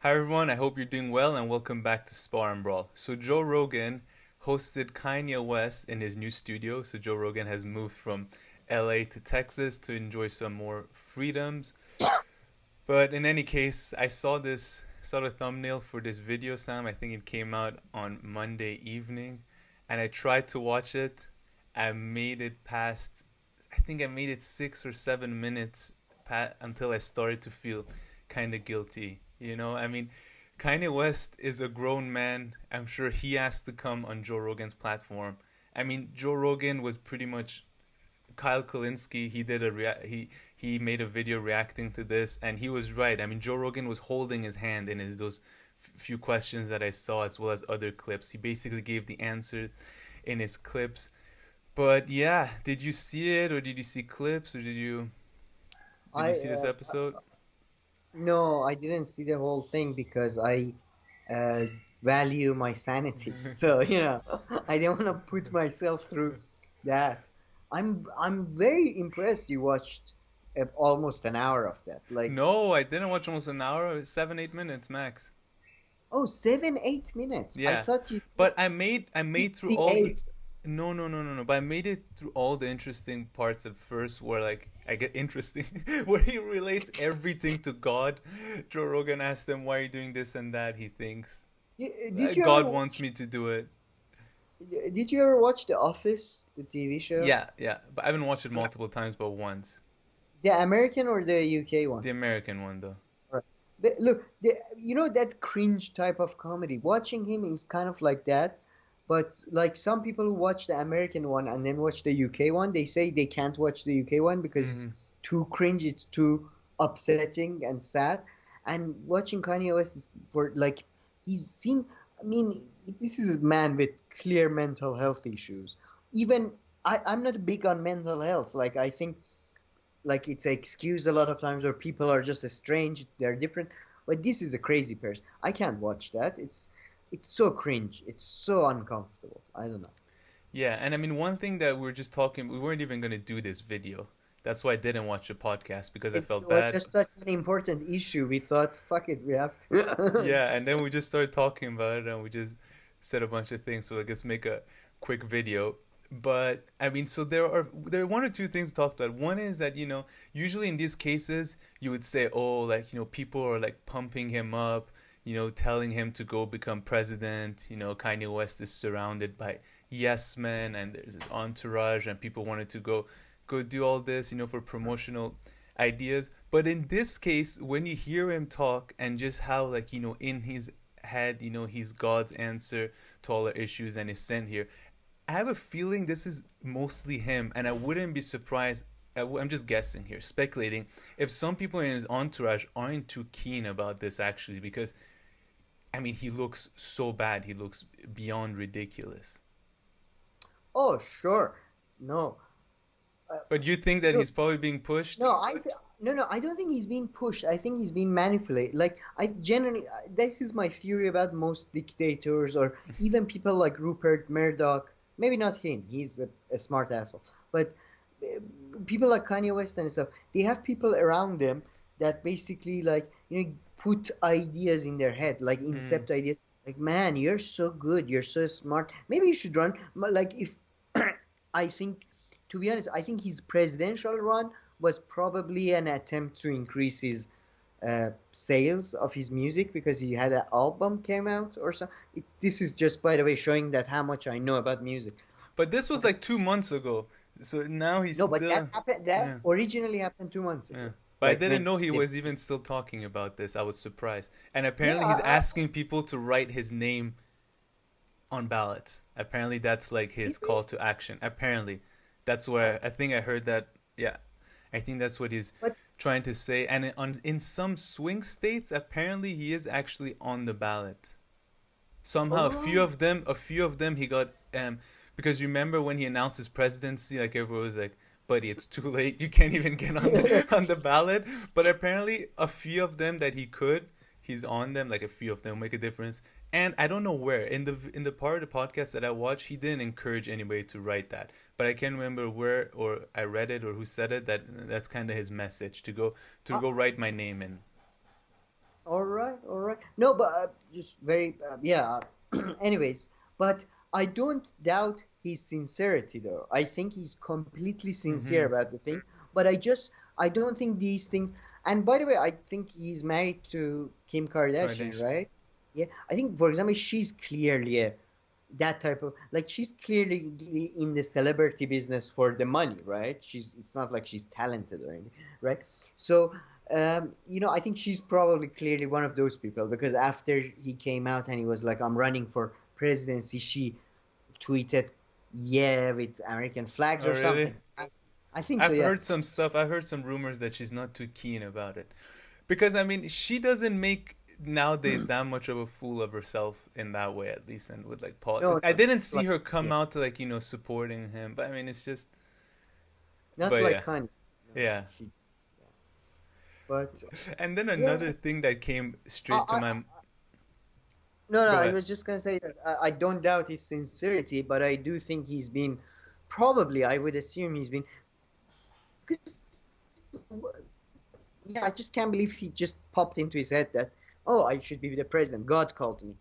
Hi everyone, I hope you're doing well and welcome back to Spar&Brawl. So Joe Rogan hosted Kanye West in his new studio. So Joe Rogan has moved from LA to Texas to enjoy some more freedoms. But in any case, I saw the thumbnail for this video, Sam. I think it came out on Monday evening and I tried to watch it. I made it past I think I made it 6 or 7 minutes until I started to feel kind of guilty. Kanye West is a grown man. I'm sure he has to come on Joe Rogan's platform. I mean, Joe Rogan was pretty much Kyle Kalinske. He made a video reacting to this, and he was right. I mean, Joe Rogan was holding his hand in those few questions that I saw, as well as other clips. He basically gave the answer in his clips. But yeah, did you see it, or did you see clips, or did you I see this episode? No, I didn't see the whole thing because I uh, value my sanity. So, I don't want to put myself through that. I'm very impressed you watched almost an hour of that. Like, No, I didn't watch almost an hour. 7, 8 minutes max. oh, 7, 8 minutes. I Yeah, thought you said but I made through all the. 68. No, no, no, no, no. But I made it through all the interesting parts at first, where like I get interesting, where he relates everything to God. Joe Rogan asked him, "Why are you doing this and that?" He thinks Did you ever God wants watch me to do it. did you ever watch The Office, the TV show? Yeah, yeah. But I haven't watched it multiple times, but once. The American or the UK one? The American one, though. Right. Look, that cringe type of comedy. Watching him is kind of like that, but like some people who watch the American one and then watch the UK one, they say they can't watch the UK one because it's Hmm. too cringe, it's too upsetting and sad. And watching Kanye West is for like he's seen. I mean, this is a man with clear mental health issues. Even I'm not big on mental health. Like I think like it's an excuse a lot of times where people are just strange, they're different. But this is a crazy person. I can't watch that. It's so cringe. It's so uncomfortable. I don't know. Yeah, and I mean, one thing that we were just talking, we weren't even gonna do this video. That's why I didn't watch the podcast because I It felt was bad. just such an important issue. We thought, fuck it, we have to. Yeah, and then we just started talking about it, and we just said a bunch of things. So let's make a quick video. But I mean, so there are one or two things to talk about. One is that usually in these cases you would say, oh, like people are like pumping him up, telling him to go become president. Kanye West is surrounded by yes men, and there's an entourage, and people wanted to go do all this, for promotional ideas. But in this case, when you hear him talk and just how, like, in his head, he's God's answer to all our issues and is sent here, I have a feeling this is mostly him, and I wouldn't be surprised. I'm just guessing here, speculating, if some people in his entourage aren't too keen about this actually, because I mean, he looks so bad. He looks beyond ridiculous. Oh, sure. No. Uh, But you think that Look, he's probably being pushed? no, I don't think he's being pushed. I think he's being manipulated. Like I generally, this is my theory about most dictators or even people like Rupert Murdoch. Maybe not him. He's a smart asshole. But uh, people like Kanye West and stuff, they have people around them that basically like put ideas in their head, like Mm. incept ideas. Like, man, you're so good, you're so smart. Maybe you should run. Like if I think, to be honest, I think his presidential run was probably an attempt to increase his sales of his music because he had an album came out or so. This is just, by the way, showing that how much I know about music. But this was But like 2 months ago, so now he's no, but that still. happened. That Yeah. originally happened 2 months Yeah. ago. But I Like didn't when know he they, was even still talking about this. I was surprised. And yeah, apparently he's asking people to write his name on ballots. Apparently that's like his is he? call to action. Apparently. That's where I think I heard that. Yeah. I think that's what he's But trying to say. And in some swing states, apparently he is actually on the ballot. Somehow oh, a few of them he got because remember when he announced his presidency, like everyone was like, buddy, it's too late, you can't even get on the ballot. But apparently a few of them that he's on them, like a few of them make a difference. And I don't know where in the part of the podcast that I watched, he didn't encourage anybody to write that, but I can't remember where or I read it or who said it, that that's kind of his message, to go uh, write my name in. all right, all right. No, but just very yeah. Anyways, but I don't doubt his sincerity though. I think he's completely sincere Mm-hmm. about the thing. But I don't think these things. And by the way, I think he's married to Kim Kardashian, Kardashian. right? Yeah, I think for example, she's clearly that type of like she's clearly in the celebrity business for the money, right? It's not like she's talented or anything, right? So I think she's probably clearly one of those people because after he came out and he was like, "I'm running for presidency," she tweeted, "Yeah," with American flags Oh, or really? something. I think so, I've yeah. heard some stuff. I heard some rumors that she's not too keen about it. Because, I mean, she doesn't make nowadays that much of a fool of herself in that way, at least, and with like No, politics. I no, didn't see like her come yeah, out to like, supporting him. But I mean, it's just, not but like yeah. Kanye. No, Yeah. she, but And then yeah, another thing that came straight to I, my, no, no, go I ahead. was just gonna say that I don't doubt his sincerity, but I do think he's been probably, I would assume he's been, because, yeah, I just can't believe he just popped into his head that, oh, I should be the president. God called me.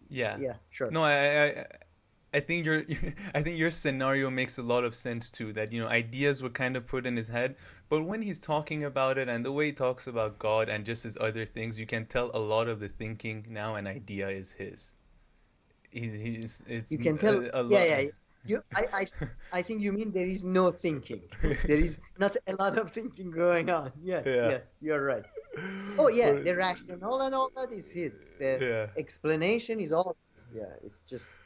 Yeah. Yeah, sure. No, I think your I think your scenario makes a lot of sense too. That ideas were kind of put in his head, but when he's talking about it and the way he talks about God and just his other things, you can tell a lot of the thinking now and idea is his. He's it's You can tell. a Yeah, lot. yeah. I think you mean there is no thinking. There is not a lot of thinking going on. Yes, Yeah, yes, you're right. Oh, yeah, but the rationale and all that is his. The yeah. explanation is all his. Yeah, it's just,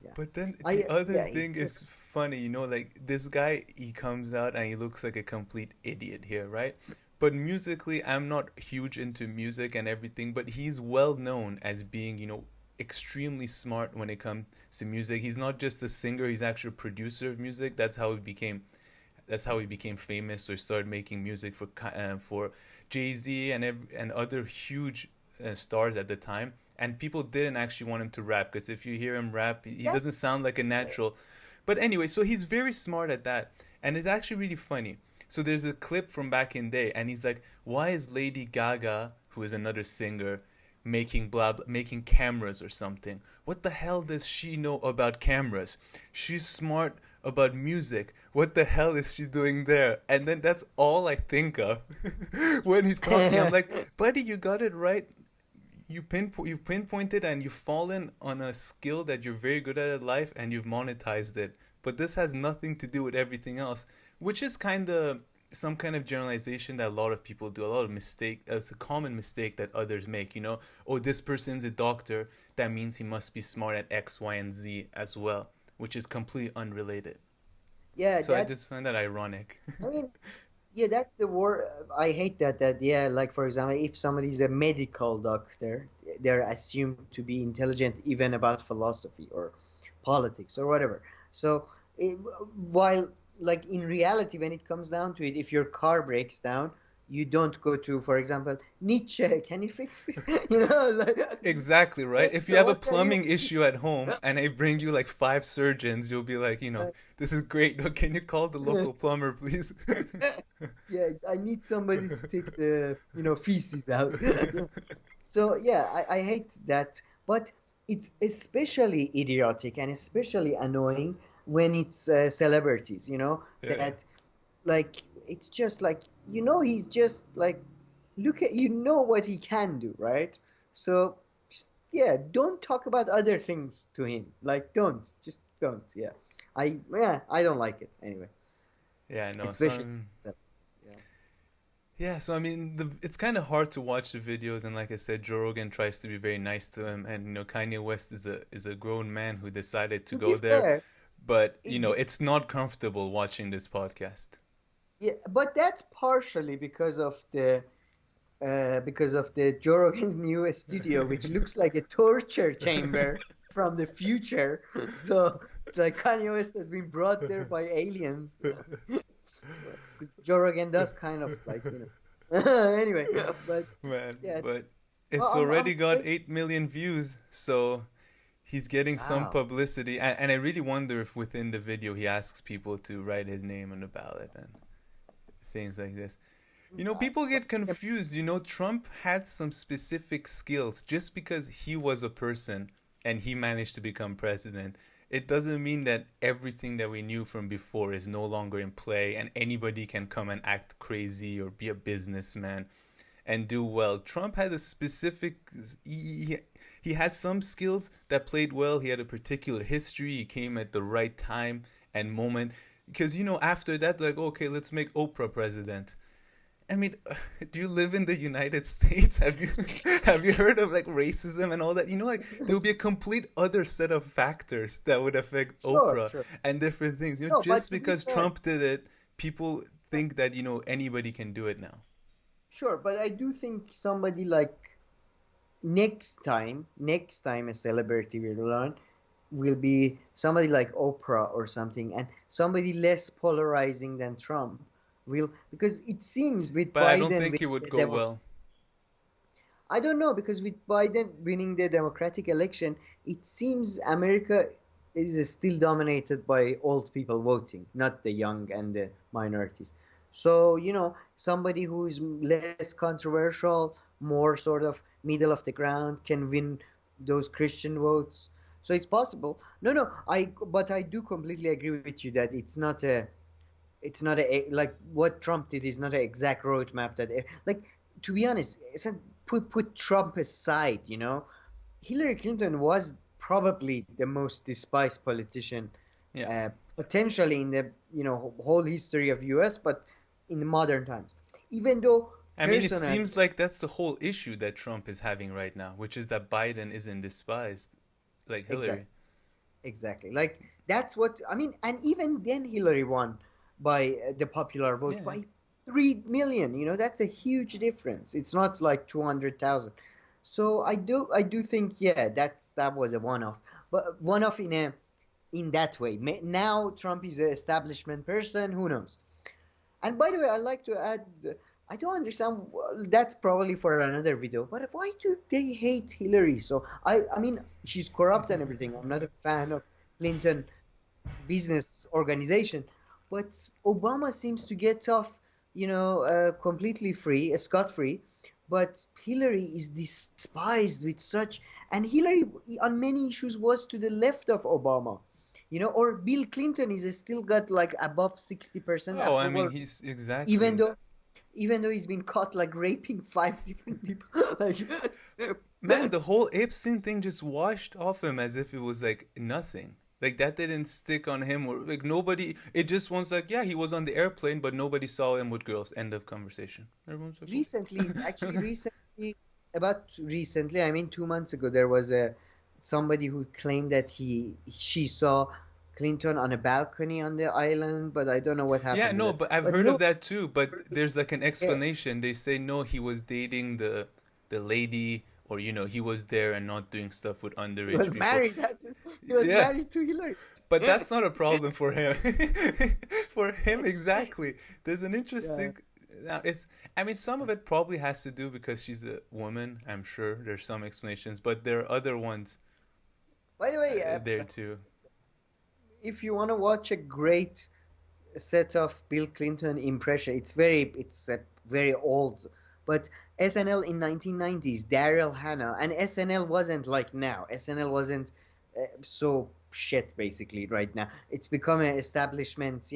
yeah. But then the other Yeah, he's thing is just, funny, like this guy, he comes out and he looks like a complete idiot here, right? But musically, I'm not huge into music and everything, but he's well known as being, extremely smart when it comes to music. He's not just a singer, he's actually a producer of music. That's how he became famous or started making music for Jay-Z and other huge stars at the time. And people didn't actually want him to rap because if you hear him rap, he doesn't that's, sound like a natural. But anyway, so he's very smart at that, and it's actually really funny. So there's a clip from back in day, and he's like, "Why is Lady Gaga, who is another singer, making cameras or something? What the hell does she know about cameras? She's smart about music. What the hell is she doing there?" And then that's all I think of when he's talking. I'm like, "Buddy, you got it right. You've pinpointed and you've fallen on a skill that you're very good at in life, and you've monetized it. But this has nothing to do with everything else," which is kind of some kind of generalization that a lot of people do. A lot of mistake. It's a common mistake that others make. Oh, this person's a doctor. That means he must be smart at X, Y, and Z as well, which is completely unrelated. yeah, So I just that's, find that ironic. I mean, yeah, that's the word. I hate that, yeah, like for example, if somebody is a medical doctor, they're assumed to be intelligent even about philosophy or politics or whatever. So, it, while like in reality, when it comes down to it, if your car breaks down, you don't go to, for example, Nietzsche, can you fix this? Like, Exactly, right? If you so have a what are you? plumbing issue at home and they bring you like five surgeons, you'll be like, this is great. Can you call the local plumber, please? Yeah, I need somebody to take the, feces out. So yeah, I hate that, but it's especially idiotic and especially annoying when it's celebrities, Yeah. that like it's just like he's just like look at what he can do, right? So just, yeah, don't talk about other things to him. Like don't. Yeah, I don't like it anyway, Yeah, I know. So, especially yeah. I mean, it's kind of hard to watch the videos, and like I said, Joe Rogan tries to be very nice to him, and Kanye West is a grown man who decided to To go be there, fair, but yeah, it's not comfortable watching this podcast. yeah, but that's partially because of the Joe Rogan's new studio, which looks like a torture chamber from the future. So it's like Kanye West has been brought there by aliens. Because Joe Rogan does kind of like anyway, but Man, yeah, but well, it's I'm already got very 8 million views, so he's getting some wow. publicity, and I really wonder if within the video he asks people to write his name on the ballot and things like this. People get confused. Trump had some specific skills. Just because he was a person and he managed to become president, it doesn't mean that everything that we knew from before is no longer in play and anybody can come and act crazy or be a businessman and do well. Trump had a specific. He has some skills that played well. He had a particular history. He came at the right time and moment. Because, after that, like, okay, let's make Oprah president. I mean, do you live in the United States? Have you heard of like racism and all that? Like there would be a complete other set of factors that would affect Sure, Oprah sure. and different things. No, but Just to be because fair, Trump did it, people think that anybody can do it now. sure, but I do think somebody like next time a celebrity will learn will be somebody like Oprah or something, and somebody less polarizing than Trump will, because it seems with But I don't Biden think with it would the go well. I don't know, because with Biden winning the Democratic election, it seems America is still dominated by old people voting, not the young and the minorities. So, somebody who is less controversial, more sort of middle of the ground, can win those Christian votes. So it's possible. No, no, but I do completely agree with you that it's not like what Trump did is not an exact roadmap that like, to be honest, put Trump aside, Hillary Clinton was probably the most despised politician, Yeah. potentially in the whole history of US, but in the modern times, even though I mean, it personally, seems like that's the whole issue that Trump is having right now, which is that Biden isn't despised like Hillary. exactly. Exactly. Like that's what I mean. And even then, Hillary won by the popular vote Yeah. by 3 million. That's a huge difference. It's not like 200,000. So I do think, yeah, that was a one-off, but one-off in that way. Now Trump is an establishment person. Who knows? And by the way, I'd like to add, I don't understand. That's probably for another video. But why do they hate Hillary? So I mean, she's corrupt and everything. I'm not a fan of Clinton business organization, but Obama seems to get off, completely free, scot-free. But Hillary is despised with such, and Hillary on many issues was to the left of Obama. Or Bill Clinton is still got like above 60% Oh, I mean, approval, he's even exactly. though even though he's been caught like raping five different people. Like, Man, the whole Epstein thing just washed off him as if it was like nothing. Like that didn't stick on him, or like nobody. It just was like, yeah, he was on the airplane, but nobody saw him with girls. End of conversation. Everyone's like, recently, actually, okay. recently, I mean 2 months ago, there was a somebody who claimed that she saw Clinton on a balcony on the island, but I don't know what Yeah, happened to no, that. but I've But heard of no, that too. But there's like an yeah, explanation. They say no, he was dating the lady, or he was there and not doing stuff with he underage was people. married. He was Yeah, married to Hillary. but that's not a problem for him. For him, exactly. There's an Yeah. interesting. Now it's. I mean, some of it probably has to do because she's a woman. I'm sure there's some explanations, but there are other ones By the way, there too. if you want to watch a great set of Bill Clinton impression. It's very old, but SNL in 1990s, Daryl Hannah, and SNL wasn't like now. SNL wasn't so shit basically right now. It's become an establishment,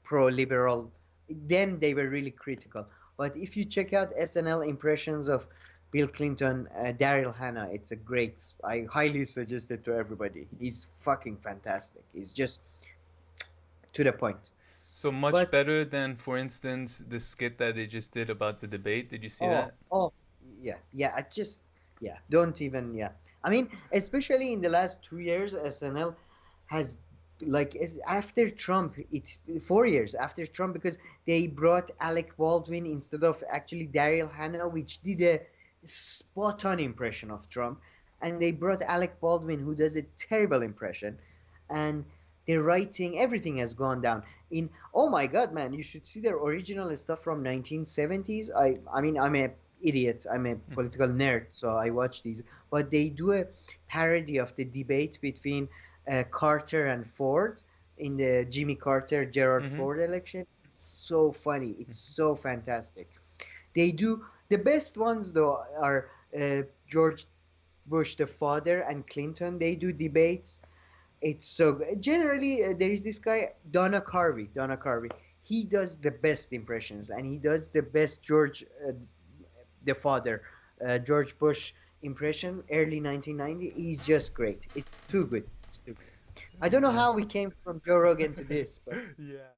pro-liberal. Then they were really critical. But if you check out SNL impressions of Bill Clinton, Daryl Hannah, it's a great. I highly suggest it to everybody. He's fucking fantastic. He's just to the point. So much But better than, for instance, the skit that they just did about the debate. Did you see oh, that? oh, yeah, yeah. Yeah. Don't even, yeah. I mean, especially in the last 2 years, SNL has like after Trump, it's 4 years after Trump, because they brought Alec Baldwin instead of actually Daryl Hannah, which did a spot on impression of Trump, and they brought Alec Baldwin, who does a terrible impression, and the writing, everything has gone down. In Oh my God, man, you should see their original stuff from 1970s. I mean, I'm a idiot. I'm a political nerd, so I watch these. But they do a parody of the debate between Carter and Ford in the Jimmy Carter Gerald Mm-hmm. Ford election. It's so funny. It's so fantastic. They do the best ones though are George Bush the father and Clinton. They do debates. It's so good. Generally, there is this guy Donna Carvey. Donna Carvey. He does the best impressions, and he does the best George the father, George Bush impression. Early 1990. He's just great. It's too good. It's too good. I don't know Yeah. how we came from Joe Rogan to this, but Yeah.